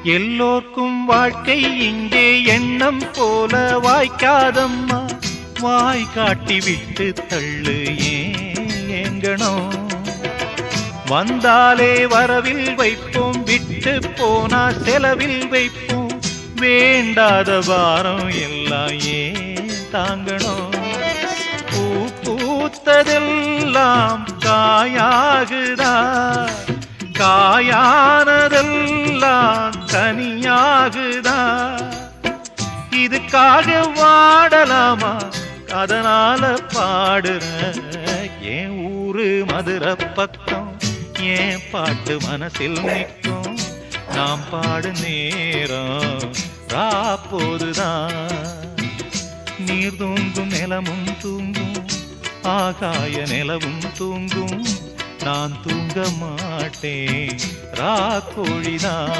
எல்லோர்க்கும் வாழ்க்கை இங்கே எண்ணம் போல வாய்க்காதம்மா. வாய் காட்டி விட்டு தள்ளு ஏங்கணும். வந்தாலே வரவில் வைப்போம், விட்டு போனா செலவில் வைப்போம். வேண்டாத பாரம் எல்லாம் ஏன் தாங்கணும். பூ பூத்ததெல்லாம் காயாகுதா, காயானதெல்லாம் கனியாகுதா. இதுக்காக வாடலாமா, அதனால பாடுற. என் ஊரு மதுரை பக்கம், என் பாட்டு மனசில் நிற்கும். நாம் பாடு நேரம் ராப்போதுதான். நீர் தூங்கும் நிலமும் தூங்கும், ஆகாய நிலவும் தூங்கும். நான் தூங்க மாட்டேன், ராக்கோழிதான்.